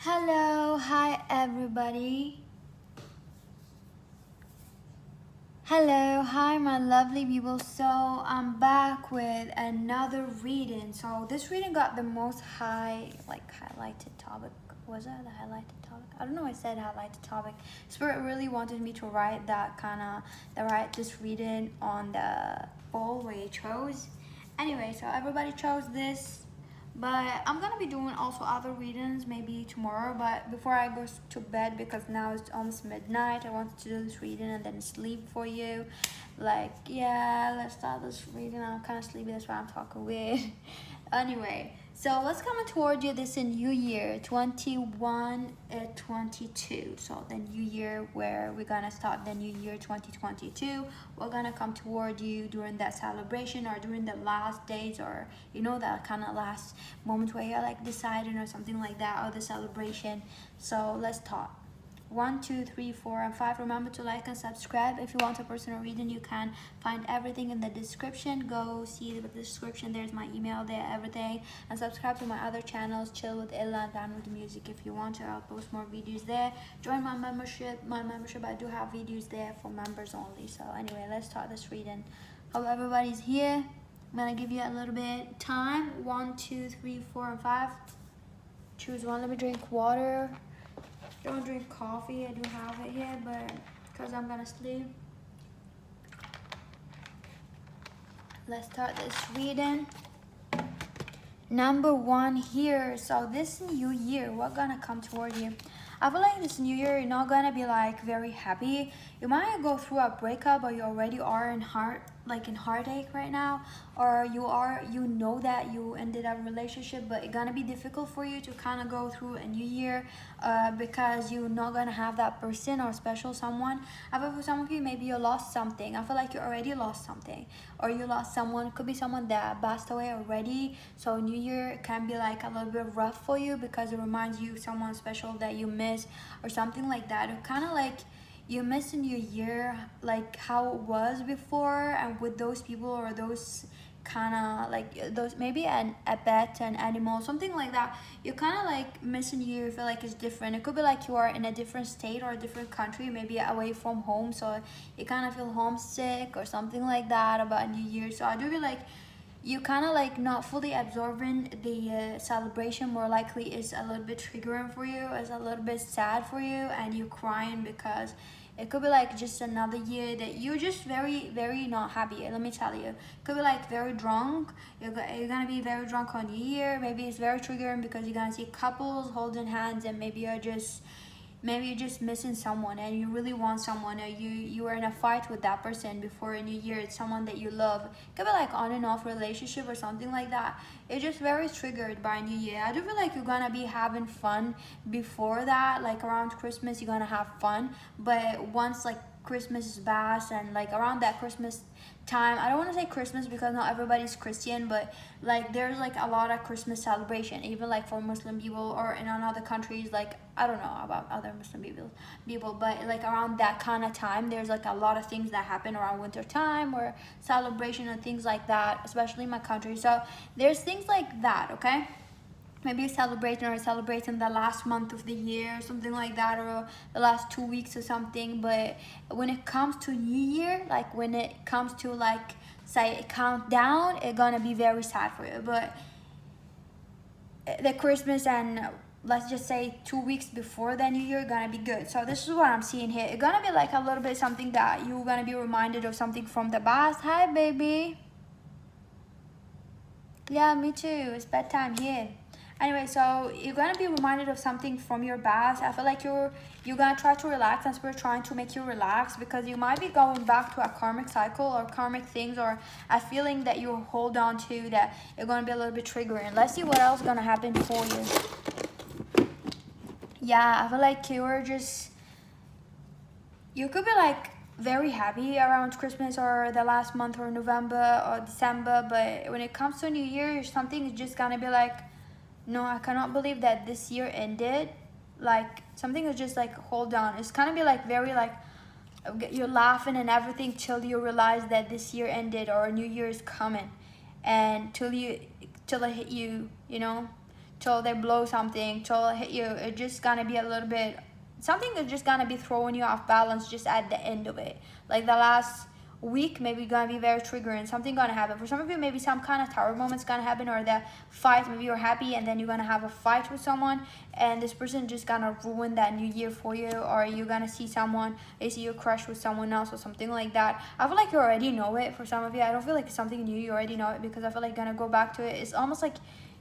Hello, hi everybody. Hello, hi my lovely people. So I'm back with another reading. So this reading got the most highlighted topic. Was that the highlighted topic? I don't know. I said highlighted topic. Spirit really wanted me to write this reading on the poll where you chose. Anyway, so everybody chose this. But I'm gonna be doing also other readings maybe tomorrow. But before I go to bed, because now it's almost midnight, I wanted to do this reading and then sleep for you. Like, yeah, let's start this reading. I'm kind of sleepy, that's why I'm talking weird. Anyway, so what's coming toward you this in New Year 22. So the new year where we're gonna start the new year 2022. We're gonna come toward you during that celebration or during the last days, or that kind of last moment where you're like deciding or something like that, or the celebration. So let's talk. 1, 2, 3, 4, and 5. Remember to like and subscribe. If you want a personal reading, you can find everything in the description. Go see the description. There's my email there, everything. And subscribe to my other channels, Chill with Ella and Down with the Music. If you want to, I'll post more videos there. Join my membership. I do have videos there for members only. So anyway, let's start this reading. Hope everybody's here. I'm gonna give you a little bit time. 1, 2, 3, 4, and 5. Choose one. Let me drink water. Don't drink coffee. I do have it here, but because I'm gonna sleep. Let's start this reading. Number 1 here. So this new year, what's gonna come toward you? I feel like this new year, you're not gonna be like very happy. You might go through a breakup, or you already are in heartache right now, or you know that you ended a relationship, but it's gonna be difficult for you to kind of go through a new year because you're not gonna have that person or special someone. I feel for some of you, maybe you lost something. I feel like you already lost something, or you lost someone. It could be someone that passed away already. So new year can be like a little bit rough for you because it reminds you of someone special that you miss or something like that. It kind of like you miss in your year, like how it was before, and with those people or those kind of like those, maybe a pet, an animal, something like that. You kind of like miss in your year. Feel like it's different. It could be like you are in a different state or a different country, maybe away from home, so you kind of feel homesick or something like that about New Year. So I do feel like you kind of like not fully absorbing the celebration. More likely is a little bit triggering for you, is a little bit sad for you, and you crying because it could be like just another year that you're just very, very not happy. Let me tell you, it could be like very drunk. You're gonna be very drunk on New Year. Maybe it's very triggering because you're gonna see couples holding hands, and maybe you're just missing someone, and you really want someone, or you were in a fight with that person before a new year. It's someone that you love. It could be like on and off relationship or something like that. It's just very triggered by new year. I do feel like you're gonna be having fun before that, like around Christmas you're gonna have fun, but once like Christmas is past, and like around that Christmas time, I don't want to say Christmas because not everybody's Christian, but like there's like a lot of Christmas celebration, even like for Muslim people or in other countries. Like I don't know about other Muslim people, but like around that kind of time, there's like a lot of things that happen around winter time or celebration and things like that, especially in my country. So there's things like that, okay? Maybe celebrating the last month of the year or something like that, or the last 2 weeks or something. But when it comes to New Year, like when it comes to like say countdown, it's gonna be very sad for you. But the Christmas and let's just say 2 weeks before the New Year gonna be good. So this is what I'm seeing here. It's gonna be like a little bit something that you're gonna be reminded of something from the past. Hi baby. Yeah, me too. It's bedtime here. Anyway, so you're gonna be reminded of something from your past. I feel like you're gonna try to relax, and we're trying to make you relax because you might be going back to a karmic cycle or karmic things, or a feeling that you hold on to that you're gonna be a little bit triggering. Let's see what else is gonna happen for you. Yeah, I feel like you could be like very happy around Christmas or the last month or November or December, but when it comes to New Year, something is just gonna be like, no, I cannot believe that this year ended. Like something is just like, hold on. It's kind of be like very like you're laughing and everything till you realize that this year ended or a new year is coming, and till it hit you, till they blow something, till it hit you. It's just gonna be a little bit, something is just gonna be throwing you off balance just at the end of it. Like the last week maybe gonna be very triggering, something gonna happen. For some of you, maybe some kind of tower moment's gonna happen, or the fight, maybe you're happy and then you're gonna have a fight with someone and this person just gonna ruin that new year for you, or you're gonna see someone, you see your crush with someone else or something like that. I feel like you already know it. For some of you, I don't feel like it's something new, you already know it, because I feel like gonna go back to it, it's almost like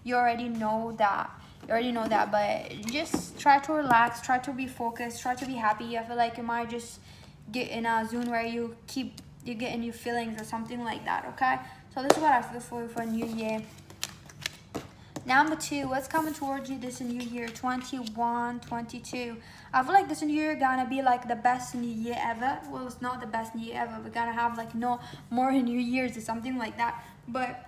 you already know that. But just try to relax, try to be focused, try to be happy. I feel like you might just get in a zone where you get in your feelings or something like that. Okay, so this is what I feel for New Year. Number 2, what's coming towards you this new year? 21, 22. I feel like this new year gonna be like the best new year ever. Well, it's not the best new year ever. We're gonna have like no more new years or something like that. But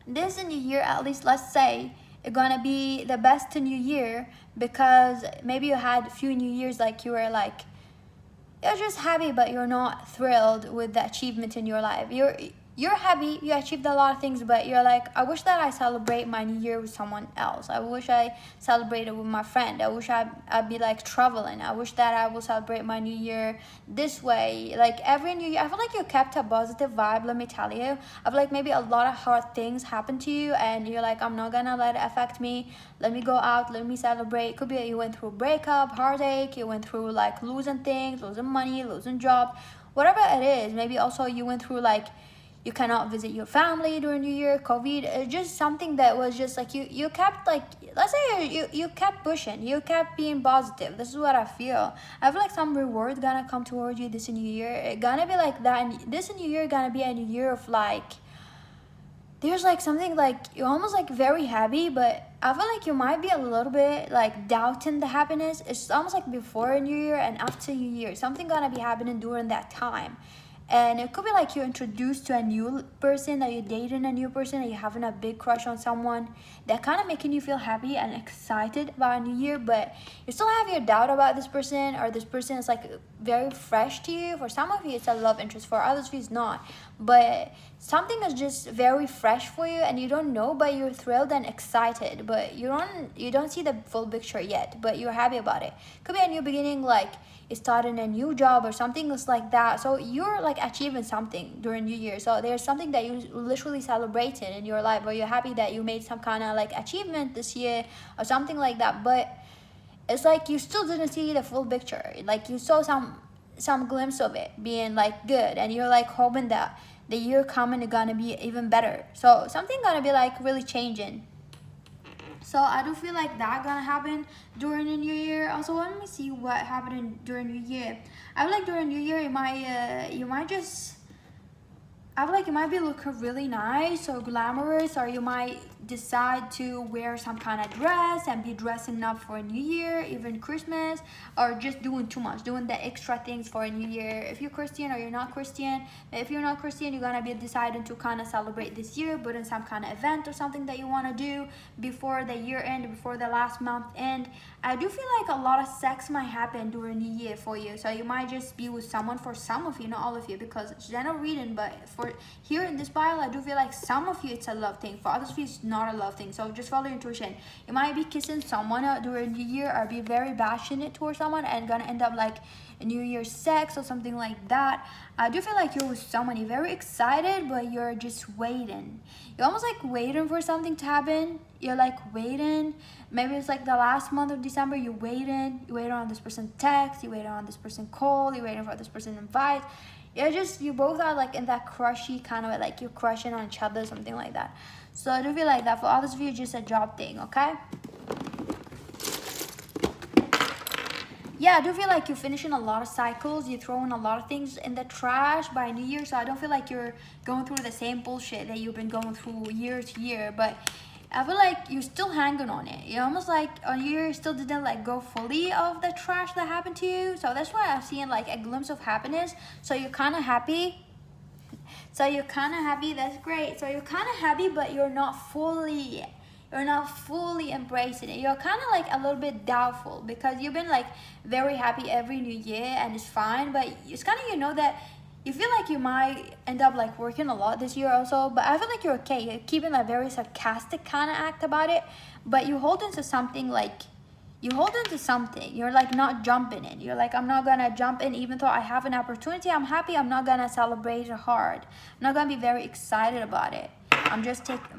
this new year, at least let's say, it's gonna be the best new year, because maybe you had a few new years like you were like, you're just happy but you're not thrilled with the achievement in your life. You're happy, you achieved a lot of things, but you're like, I wish that I celebrate my new year with someone else. I wish I celebrated with my friend. I wish I'd be like traveling. I wish that I will celebrate my new year this way. Like every new year, I feel like you kept a positive vibe, let me tell you. I feel like maybe a lot of hard things happen to you and you're like, I'm not gonna let it affect me. Let me go out, let me celebrate. It could be you went through a breakup, heartache, you went through like losing things, losing money, losing job, whatever it is. Maybe also you went through like, you cannot visit your family during New Year, COVID. It's just something that was just like you kept like, let's say you kept pushing, you kept being positive. This is what I feel. I feel like some reward gonna come towards you this new year. It gonna be like that. And this new year gonna be a new year of like, there's like something like you're almost like very happy, but I feel like you might be a little bit like doubting the happiness. It's almost like before New Year and after New Year. Something gonna be happening during that time. And it could be like you're introduced to a new person, that you're dating a new person, that you're having a big crush on someone, that kind of making you feel happy and excited about a new year, but you still have your doubt about this person, or this person is like very fresh to you. For some of you, it's a love interest. For others of you, it's not. But something is just very fresh for you and you don't know, but you're thrilled and excited, but you don't see the full picture yet, but you're happy about it. Could be a new beginning, like starting a new job or something else like that. So you're like achieving something during New Year. So there's something that you literally celebrated in your life, or you're happy that you made some kind of like achievement this year or something like that. But it's like you still didn't see the full picture. Like you saw some glimpse of it being like good, and you're like hoping that the year coming is gonna be even better. So something gonna be like really changing. So I do feel like that gonna happen during the new year. Also, let me see what happened during New Year. I feel like during New Year, you might just, I feel like you might be looking really nice or glamorous, or you might decide to wear some kind of dress and be dressing up for a new year, even Christmas, or just doing too much, doing the extra things for a new year. If you're Christian or you're not Christian, if you're not Christian, you're gonna be deciding to kind of celebrate this year, but in some kind of event or something that you want to do before the year end, before the last month end. I do feel like a lot of sex might happen during New Year for you. So you might just be with someone, for some of you, not all of you, because it's general reading, but for here in this pile, I do feel like some of you it's a love thing. For others of you, it's not a love thing. So just follow your intuition. You might be kissing someone during New Year, or be very passionate towards someone and gonna end up like a New Year's sex or something like that. I do feel like you're with someone, you're very excited, but you're just waiting. You're almost like waiting for something to happen. You're like waiting. Maybe it's like the last month of December, you're waiting. You waiting on this person text, you waiting on this person call, you're waiting for this person invite. You both are like in that crushy kind of like you're crushing on each other, something like that. So I do feel like that. For others of you, just a job thing, okay? Yeah, I do feel like you're finishing a lot of cycles. You're throwing a lot of things in the trash by New Year. So I don't feel like you're going through the same bullshit that you've been going through year to year. But I feel like you're still hanging on it. You're almost like on New Year, you still didn't like go fully of the trash that happened to you. So that's why I'm seeing like a glimpse of happiness. So you're kind of happy. That's great. So you're kind of happy, but you're not fully embracing it. You're kind of like a little bit doubtful, because you've been like very happy every New Year and it's fine, but it's kind of, you know, that you feel like you might end up like working a lot this year also, but I feel like you're okay. You're keeping a very sarcastic kind of act about it, but you hold into something like, you hold into something. You're like not jumping in. You're like, I'm not gonna jump in even though I have an opportunity. I'm happy. I'm not gonna celebrate it hard. I'm not gonna be very excited about it. I'm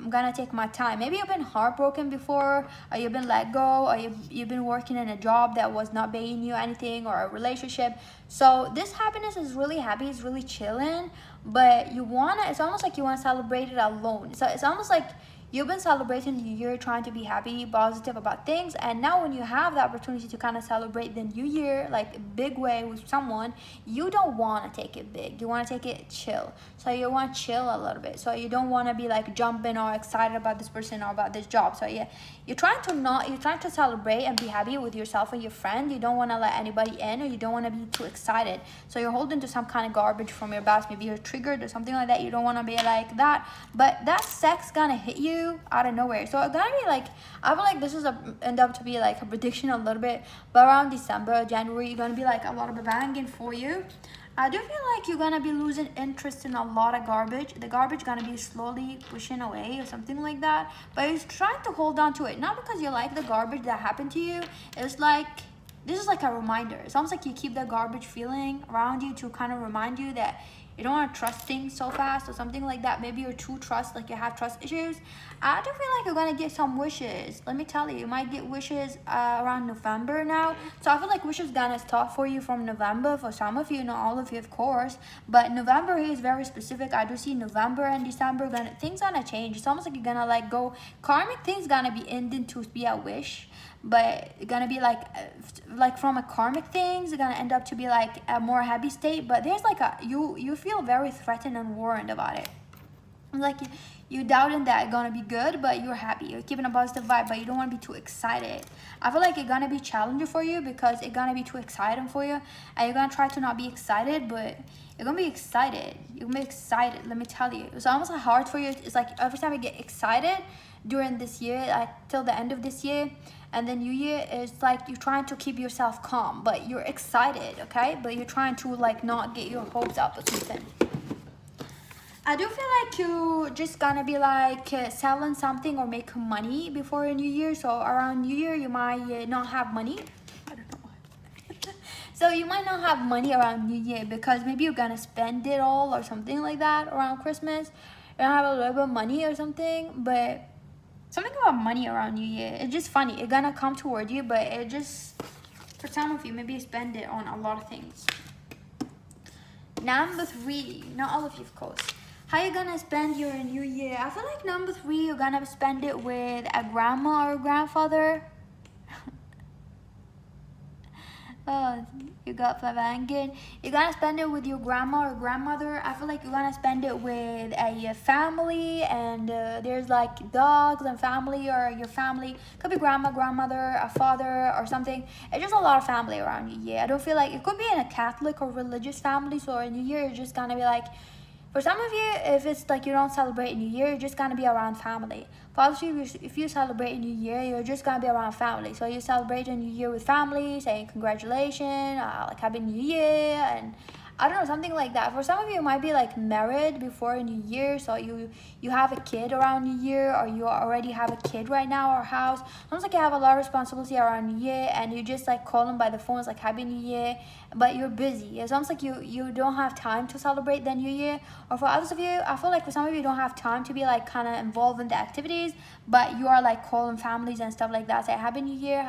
gonna take my time. Maybe you've been heartbroken before, or you've been let go, or you've been working in a job that was not paying you anything, or a relationship. So this happiness is really happy, it's really chilling, but it's almost like you wanna celebrate it alone. So it's almost like you've been celebrating the new year, trying to be happy, positive about things, and now when you have the opportunity to kind of celebrate the new year like a big way with someone, you don't want to take it big. You want to take it chill. So you want to chill a little bit. So you don't want to be like jumping or excited about this person or about this job. So yeah, you're trying to celebrate and be happy with yourself and your friend. You don't want to let anybody in, or you don't want to be too excited. So you're holding to some kind of garbage from your past. Maybe you're triggered or something like that. You don't want to be like that, but that sex gonna hit you out of nowhere. So it's gonna be like, I feel like this is end up to be like a prediction a little bit, but around December, January, you're gonna be like a lot of banging for you. I do feel like you're gonna be losing interest in a lot of garbage. The garbage gonna be slowly pushing away or something like that, but you're trying to hold on to it, not because you like the garbage that happened to you. It's like, this is like a reminder. It's almost like you keep the garbage feeling around you to kind of remind you that you don't want to trust things so fast or something like that. Maybe you're too trust, like you have trust issues. I do feel like you're gonna get some wishes. Let me tell you might get wishes around November now. So I feel like wishes gonna start for you from November, for some of you, not all of you of course, but November is very specific. I do see November and December things gonna change. It's almost like you're gonna like go karmic things gonna be ending to be a wish, but it's gonna be like from a karmic things, it's gonna end up to be like a more happy state. But there's like you feel very threatened and worried about it. Like you doubting that it's gonna be good, but you're happy. You're keeping a positive vibe, but you don't want to be too excited. I feel like it's gonna be challenging for you because it's gonna be too exciting for you, and you're gonna try to not be excited, but you're gonna be excited. You're gonna be excited. Let me tell you, it's almost like hard for you. It's like every time you get excited during this year, like till the end of this year, and then New Year, it's like you're trying to keep yourself calm, but you're excited, okay? But you're trying to like not get your hopes up or something. I do feel like you just gonna be like selling something or make money before New Year. So around New Year, you might not have money. I don't know why. So you might not have money around New Year because maybe you're gonna spend it all or something like that around Christmas. You don't have a little bit of money or something, but something about money around New Year, it's just funny. It's gonna come toward you, but it just, for some of you, maybe you spend it on a lot of things. Number 3, not all of you of course. How you gonna spend your New Year? I feel like number 3, you're gonna spend it with a grandma or grandfather. Oh, you got Flavangin. You're gonna spend it with your grandma or grandmother. I feel like you're gonna spend it with a family, and there's like dogs and family, or your family. Could be grandma, grandmother, a father, or something. It's just a lot of family around New Year. I don't feel like it could be in a Catholic or religious family. So in New Year, it's just gonna be like, for some of you, if it's like you don't celebrate New Year, you're just gonna be around family. For others of you, if you celebrate New Year, you're just gonna be around family. So you celebrate a New Year with family, saying congratulations, like Happy New Year, and I don't know, something like that. For some of you, it might be like married before New Year, so you have a kid around New Year, or you already have a kid right now or house. Sounds like you have a lot of responsibility around New Year, and you just like call them by the phone, it's like Happy New Year, but you're busy. It sounds like you don't have time to celebrate the New Year. Or for others of you, I feel like for some of you, don't have time to be like kind of involved in the activities, but you are like calling families and stuff like that, say Happy New Year,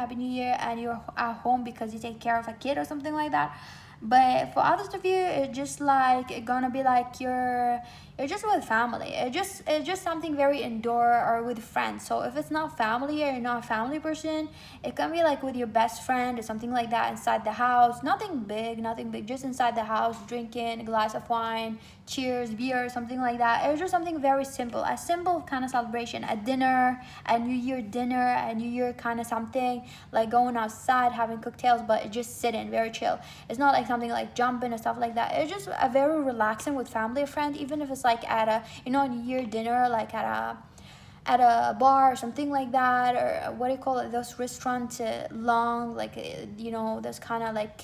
and you're at home because you take care of a kid or something like that. But for others of you, it's just like it's gonna be like you're just with family. It's just something very indoor or with friends. So if it's not family, or you're not a family person, it can be like with your best friend or something like that inside the house. Nothing big, just inside the house, drinking a glass of wine, cheers, beer, something like that. It's just something very simple, a simple kind of celebration, a dinner, a New Year dinner, a New Year kind of something, like going outside, having cocktails, but just sitting, very chill. It's not like something like jumping and stuff like that. It's just a very relaxing with family or friend, even if it's like at a New Year dinner, like at a bar or something like that, or what do you call it, those restaurants long, like those kind of like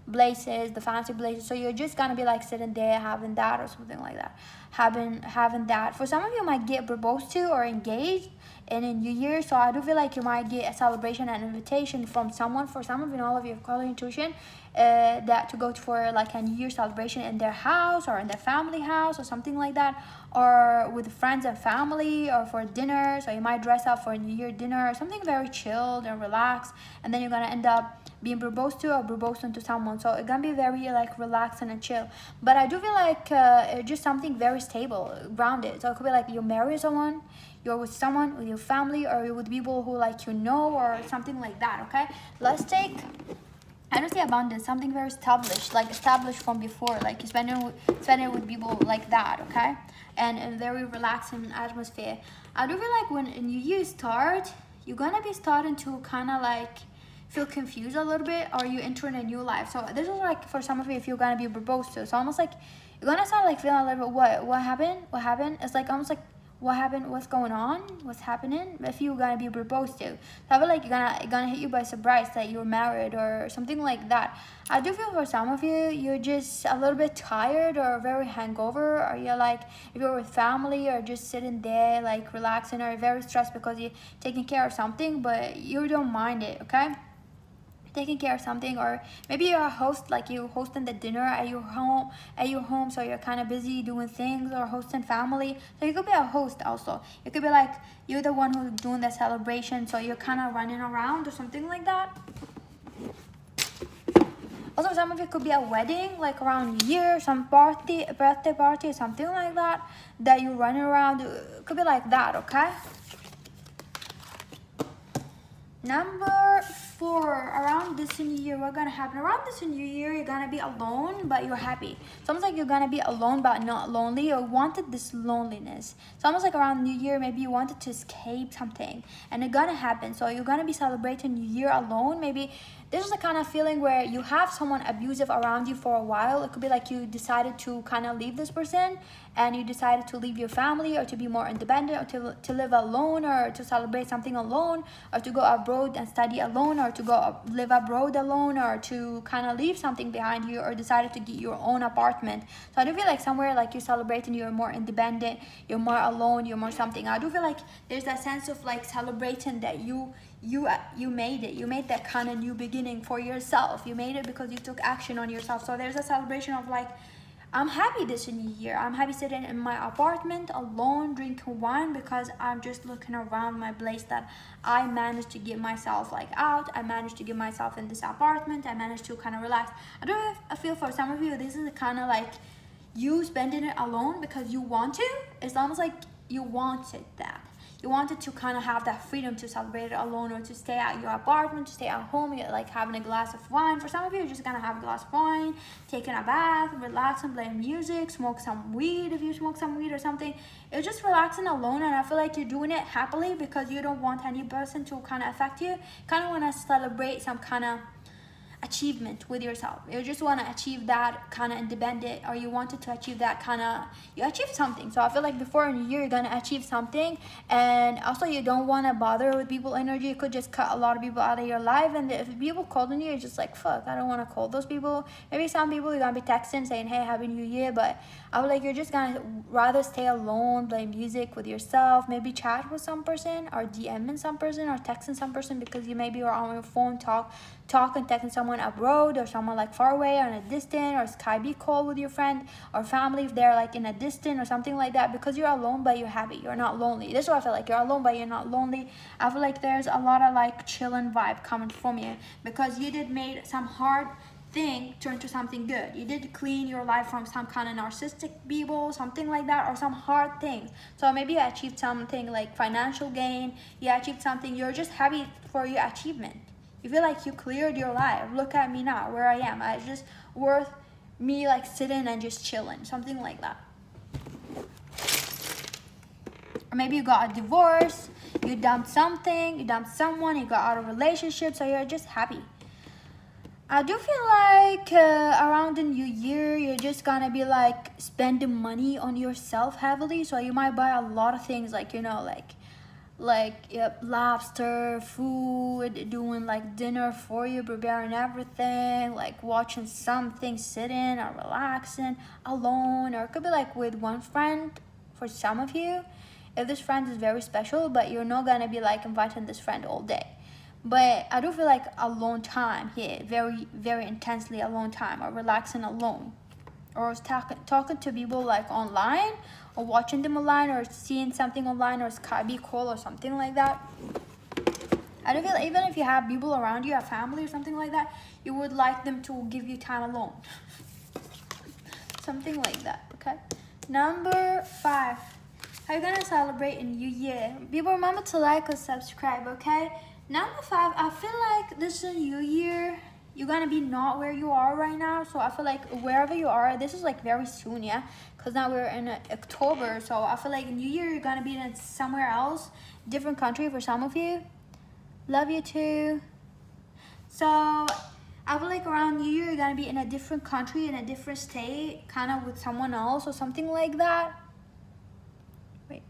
blazes, the fancy blazes. So you're just gonna be like sitting there having that or something like that, having that. For some of you might get proposed to or engaged in a new year, so I do feel like you might get a celebration and invitation from someone. For some of you, all of you have color intuition, that to go for like a new year celebration in their house or in their family house or something like that, or with friends and family, or for dinner. So you might dress up for a new year dinner or something very chilled and relaxed, and then you're gonna end up being proposed to or proposed into someone. So it's gonna be very like relaxed and chill. But I do feel like it's just something very stable, grounded. So it could be like you marry someone, you're with someone, with your family, or you're with people who like or something like that. Okay, let's take, I don't say abundance, something very established, like established from before, like you spend it with people like that. Okay, and a very relaxing atmosphere. I do feel like when a new year start, you're gonna be starting to kind of like feel confused a little bit, or you entering a new life. So this is like for some of you, if you're gonna be proposed to, it's almost like you're gonna start like feeling a little bit, what happened. It's like almost like, what happened, what's going on, what's happening, if you're gonna be proposed to. So I feel like you're gonna hit you by surprise that you're married or something like that. I do feel for some of you, you're just a little bit tired or very hangover, or you're like, if you're with family or just sitting there like relaxing, or very stressed because you're taking care of something but you don't mind it. Okay, taking care of something, or maybe you're a host, like you hosting the dinner at your home, so you're kind of busy doing things, or hosting family. So you could be a host also. You could be like, you're the one who's doing the celebration, so you're kind of running around or something like that. Also, some of it could be a wedding, like around New Year, some party, a birthday party, something like that you're running around. It could be like that. Okay, number 4, around this new year, what gonna happen? Around this new year, you're gonna be alone, but you're happy. It's almost like you're gonna be alone, but not lonely, or wanted this loneliness. It's almost like around New Year, maybe you wanted to escape something, and it's gonna happen. So you're gonna be celebrating New Year alone. Maybe this is the kind of feeling where you have someone abusive around you for a while. It could be like you decided to kind of leave this person, and you decided to leave your family, or to be more independent, or to live alone, or to celebrate something alone, or to go abroad and study alone, or to go live abroad alone, or to kind of leave something behind you, or decided to get your own apartment. So I do feel like somewhere like you're celebrating, you're more independent, you're more alone, you're more something. I do feel like there's that sense of like celebrating that you made it. You made that kind of new beginning for yourself. You made it because you took action on yourself. So there's a celebration of like, I'm happy this new year. I'm happy sitting in my apartment alone, drinking wine, because I'm just looking around my place that I managed to get myself like out. I managed to get myself in this apartment. I managed to kind of relax. I don't know if I feel for some of you, this is kind of like you spending it alone because you want to. It's almost like you wanted that. You wanted to kind of have that freedom to celebrate it alone, or to stay at your apartment, to stay at home, you're like having a glass of wine. For some of you, you're just gonna have a glass of wine, taking a bath, relaxing, playing music, smoke some weed if you smoke some weed or something. You're just relaxing alone, and I feel like you're doing it happily because you don't want any person to kind of affect you. Kind of want to celebrate some kind of achievement with yourself. You just want to achieve that kind of independent, or you wanted to achieve that kind of, you achieved something. So I feel like before a new year, you're going to achieve something. And also you don't want to bother with people energy. You could just cut a lot of people out of your life, and if people calling you, you're just like, fuck, I don't want to call those people. Maybe some people you're going to be texting saying, hey, happy new year, but I feel like you're just going to rather stay alone, play music with yourself, maybe chat with some person, or DMing some person, or texting some person, because you maybe are on your phone talking, texting someone abroad, or someone like far away, or in a distance, or Skype call with your friend or family if they're like in a distance or something like that, because you're alone but you're happy. You're not lonely. This is what I feel like. You're alone but you're not lonely. I feel like there's a lot of like chilling vibe coming from you, because you did made some hard thing turn to something good. You did clean your life from some kind of narcissistic people, something like that, or some hard things. So maybe you achieved something like financial gain, you achieved something, you're just happy for your achievement. You feel like you cleared your life. Look at me now, where I am. It's just worth me like sitting and just chilling, something like that. Or maybe you got a divorce, you dumped something, you dumped someone, you got out of a relationship, so you're just happy. I do feel like around the new year, you're just gonna be like spending money on yourself heavily. So you might buy a lot of things, like, you know, like like lobster, food, doing like dinner for you, preparing everything, like watching something, sitting or relaxing alone, or it could be like with one friend for some of you. If this friend is very special, but you're not gonna be like inviting this friend all day. But I do feel like alone time here, very, very intensely alone time, or relaxing alone, or talking to people like online, or watching them online, or seeing something online, or Skype call or something like that. I do feel even if you have people around you, a family or something like that, you would like them to give you time alone. Something like that, okay? Number 5. How you gonna celebrate a new year? People, remember to like or subscribe, okay? Number 5, I feel like this is a new year. You're gonna be not where you are right now, so I feel like wherever you are, this is like very soon, yeah? Because now we're in October, so I feel like new year you're gonna be in somewhere else, different country for some of you. Love you too. So I feel like around new year you're gonna be in a different country, in a different state, kind of with someone else or something like that. Wait.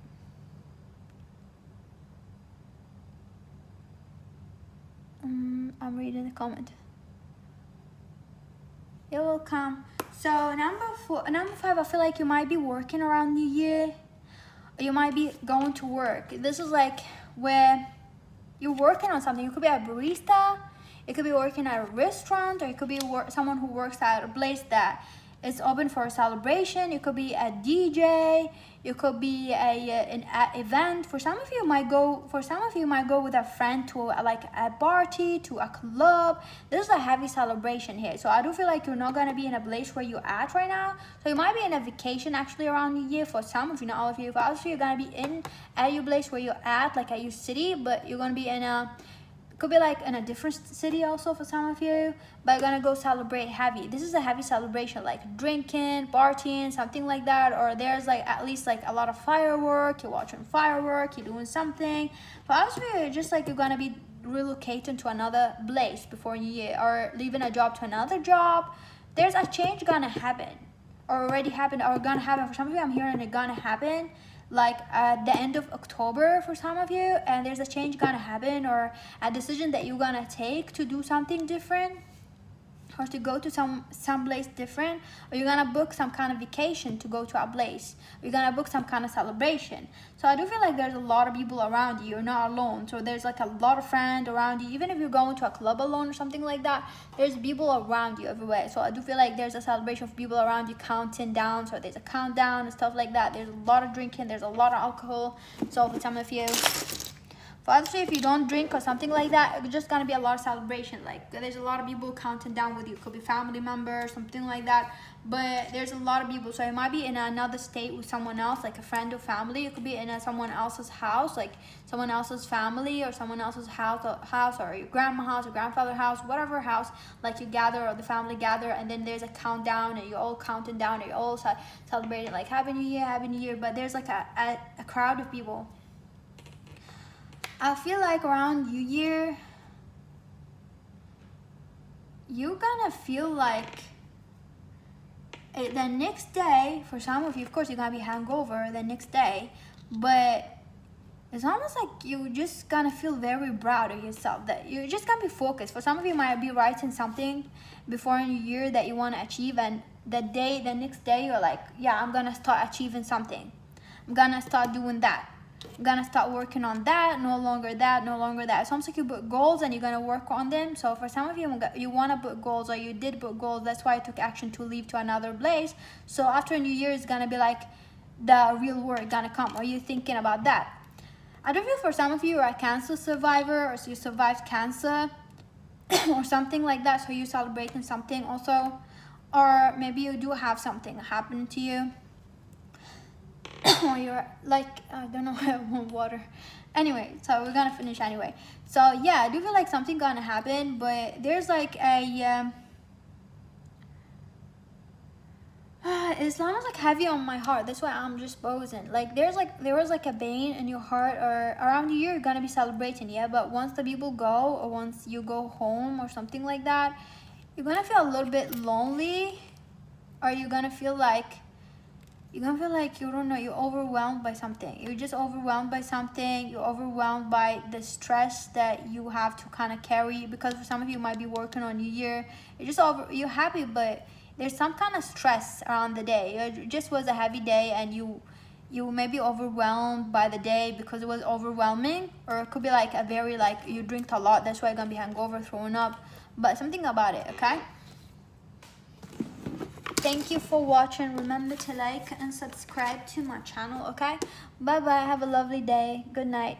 I'm reading the comment. You're welcome. So number 5, I feel like you might be working around New Year. Or you might be going to work. This is like where you're working on something. You could be a barista. It could be working at a restaurant, or it could be someone who works at a place that is open for a celebration. You could be a DJ. You could be an event. For some of you might go with a friend to like a party, to a club. This is a heavy celebration here. So I do feel like you're not gonna be in a place where you're at right now. So you might be in a vacation actually around New Year for some of you, not all of you. For others, you're gonna be at your place where you're at, like at your city, but you're gonna be in a could be like in a different city also for some of you, but you're gonna go celebrate heavy. This is a heavy celebration, like drinking, partying, something like that, or there's like at least like a lot of firework. You're watching firework, you're doing something. For us, you're just like you're gonna be relocating to another place before New Year, or leaving a job to another job. There's a change gonna happen, or already happened, or gonna happen. For some of you, I'm hearing it gonna happen like at the end of October for some of you, and there's a change gonna happen, or a decision that you're gonna take to do something different, or to go to some place different, or you're gonna book some kind of vacation to go to a place, or you're gonna book some kind of celebration. So I do feel like there's a lot of people around you. You're not alone. So there's like a lot of friends around you. Even if you're going to a club alone or something like that, there's people around you everywhere. So I do feel like there's a celebration of people around you counting down. So there's a countdown and stuff like that. There's a lot of drinking. There's a lot of alcohol. So for some of you, for others, if you don't drink or something like that, it's just gonna be a lot of celebration. Like there's a lot of people counting down with you. It could be family members, something like that. But there's a lot of people, so it might be in another state with someone else, like a friend or family. It could be in someone else's house, like someone else's family, or someone else's house, or your grandma's house, or grandfather's house, whatever house. Like you gather, or the family gather, and then there's a countdown, and you're all counting down, and you're all celebrating like Happy New Year, Happy New Year. But there's like a crowd of people. I feel like around New Year, you're gonna feel like the next day, for some of you, of course, you're gonna be hangover the next day, but it's almost like you're just gonna feel very proud of yourself, that you're just gonna be focused. For some of you, might be writing something before New Year that you wanna achieve, and the next day, you're like, yeah, I'm gonna start achieving something. I'm gonna start doing that. I'm gonna start working on that, no longer that, no longer that. It's almost like you put goals and you're gonna work on them. So for some of you, you wanna put goals, or you did put goals. That's why you took action to leave to another place. So after New Year, it's gonna be like the real work gonna come. Are you thinking about that? I don't feel for some of you are a cancer survivor, or so you survived cancer or something like that. So you're celebrating something also, or maybe you do have something happen to you. Or you're like, I don't know, I want water. Anyway, so we're gonna finish anyway. So yeah, I do feel like something gonna happen, but there's like a it's almost like heavy on my heart. That's why I'm just posing. Like there was like a pain in your heart, or around the year you're gonna be celebrating, yeah. But once the people go, or once you go home or something like that, you're gonna feel a little bit lonely, or you're gonna feel like you're gonna feel like, you don't know, you're overwhelmed by something. You're just overwhelmed by something. You're overwhelmed by the stress that you have to kind of carry, because for some of you might be working on New Year. You're happy, but there's some kind of stress around the day. It just was a heavy day, and you may be overwhelmed by the day because it was overwhelming, or it could be like a very, like, you drink a lot, that's why you're gonna be hungover, throwing up, but something about it, okay? Thank you for watching. Remember to like and subscribe to my channel, okay? Bye bye. Have a lovely day. Good night.